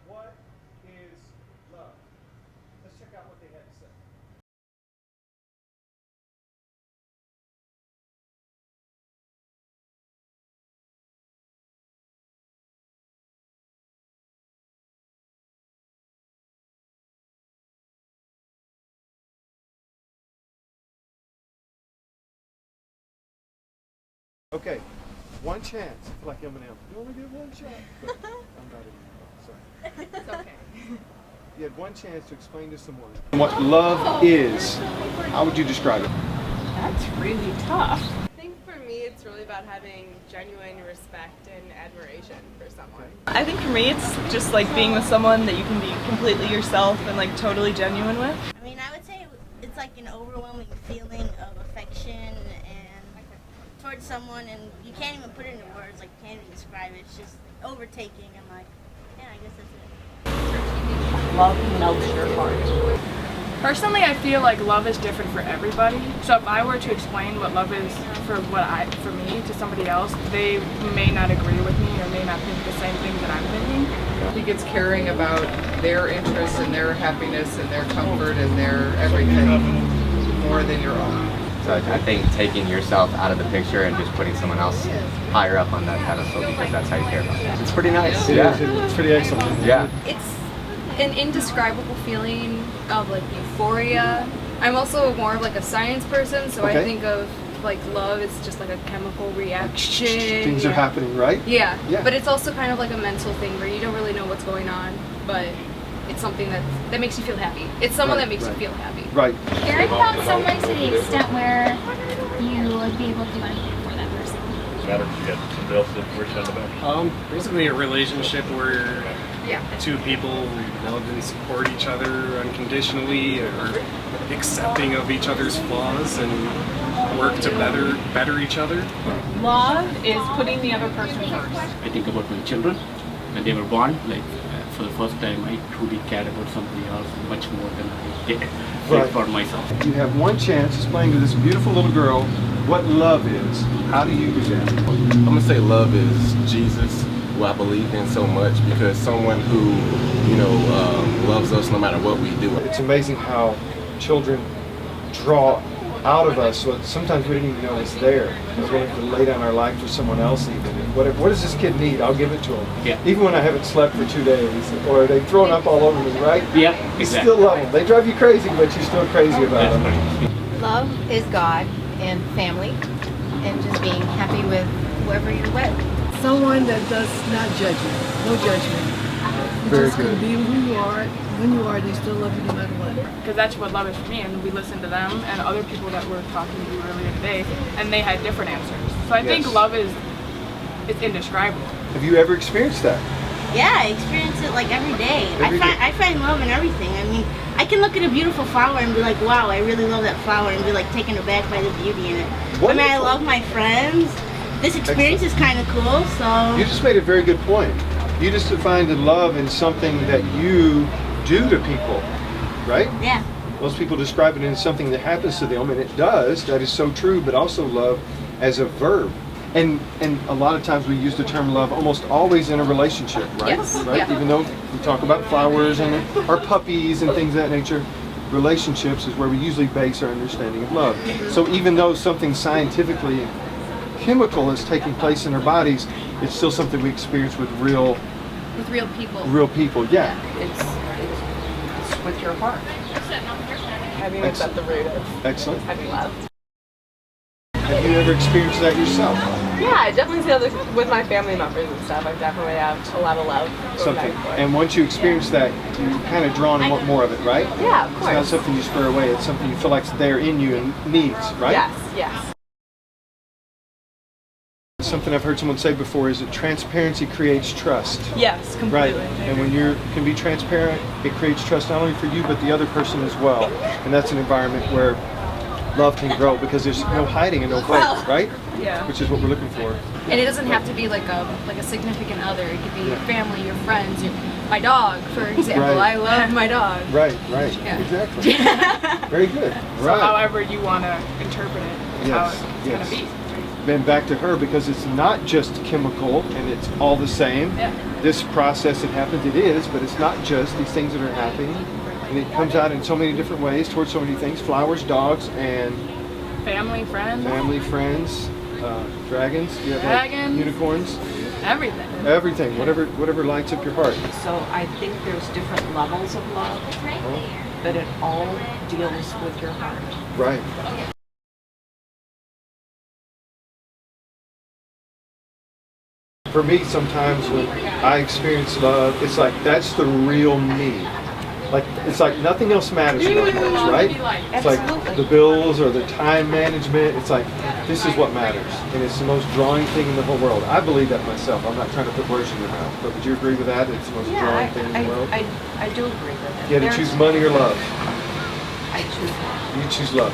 what is love? Let's check out what they had to say. Okay, one chance. I feel like Eminem. You only get one shot. But I'm not Eminem. Sorry. It's okay. You had one chance to explain to someone what love is. How would you describe it? That's really tough. I think for me it's really about having genuine respect and admiration for someone. I think for me it's just like being with someone that you can be completely yourself and like totally genuine with. I mean, I would say it's like an overwhelming feeling of affection and towards someone, and you can't even put it into words, like you can't even describe it. It's just overtaking, and like, yeah, I guess that's it. Love melts your heart. Personally, I feel like love is different for everybody. So if I were to explain what love is for me to somebody else, they may not agree with me or may not think the same thing that I'm thinking. I think it's caring about their interests and their happiness and their comfort and their everything more than your own. So I think taking yourself out of the picture and just putting someone else higher up on that pedestal because that's how you care about it. It's pretty nice. It's pretty excellent. Yeah. It's an indescribable feeling of like euphoria. I'm also more of like a science person, so Okay. I think of like love is just like a chemical reaction. Things are happening, right? Yeah. Yeah. But it's also kind of like a mental thing where you don't really know what's going on, but it's something that makes you feel happy. It's someone Right, that makes right. you feel happy. Right. Caring about someone to the extent where you would be able to do anything for that person. Matter if you got somebody else that works on the back. Basically a relationship where two people love and support each other unconditionally, or accepting of each other's flaws and work to better each other. Love is putting the other person first. I think about my children when they were born. Like for the first time, I truly cared about somebody else much more than I did for myself. You have one chance to explain to this beautiful little girl what love is. How do you do that? I'm gonna say love is Jesus, who I believe in so much, because someone who, loves us no matter what we do. It's amazing how children draw out of us what sometimes we didn't even know was there. We're willing to lay down our life for someone else even. And what does this kid need? I'll give it to him. Yeah. Even when I haven't slept for 2 days, or they've thrown up all over me, right? Yeah, You exactly. still love them. They drive you crazy, but you're still crazy about them. Love is God and family and just being happy with whoever you're with. Someone that does not judge you. No judgment. You Very just good. can be who you are. When you are, they still love you no matter what. Because that's what love is for me, and we listen to them and other people that were talking to you earlier today, and they had different answers. So I think Yes. love is indescribable. Have you ever experienced that? Yeah, I experience it like every day. Every day. I find love in everything. I mean, I can look at a beautiful flower and be like, wow, I really love that flower, and be like taken aback by the beauty in it. I mean, I Wonderful. love my friends. This experience is kind of cool, so. You just made a very good point. You just defined love in something that you do to people, right? Yeah. Most people describe it as something that happens to them, and it does. That is so true, but also love as a verb. And a lot of times we use the term love almost always in a relationship, right? Yes. Right? Yeah. Even though we talk about flowers and our puppies and things of that nature, relationships is where we usually base our understanding of love. So even though something scientifically chemical is taking place in our bodies, it's still something we experience with real people. Yeah. It's with your heart. I think it's at the root of Excellent. having love. Have you ever experienced that yourself? Yeah, I definitely feel like with my family members and stuff, I definitely have a lot of love. going Something. back and forth. And once you experience that, you're kind of drawn to want more of it, right? Yeah, of It's not course. something you spur away. It's something you feel like's there in you and needs, right? Yes. Something I've heard someone say before is that transparency creates trust. Yes, Right. completely. And when you can be transparent, it creates trust not only for you but the other person as well. And that's an environment where love can grow because there's no hiding and no fake, right? Yeah. Which is what we're looking for. And it doesn't have to be like a significant other. It could be your family, your friends, my dog, for example. Right. I love my dog. Right. Yeah. Exactly. Very good. So Right. however you want to interpret it is how Yes, it's yes. going to be. been back to her because it's not just chemical and it's all the same. Yeah. This process that happens, it is, but it's not just these things that are happening. And it comes out in so many different ways towards so many things. Flowers, dogs, and Family, friends, dragons. Do you have Dragons. unicorns? everything. Everything, whatever lights up your heart. So I think there's different levels of love, but it all deals with your heart. Right. For me, sometimes when I experience love, it's like that's the real me. Like it's like nothing else matters in those moments, right? It's like the bills or the time management. It's like this is what matters, and it's the most drawing thing in the whole world. I believe that myself. I'm not trying to put words in your mouth, but would you agree with that? It's the most drawing thing in the world. I do agree with it. You had to choose money or love. I choose love. You choose love.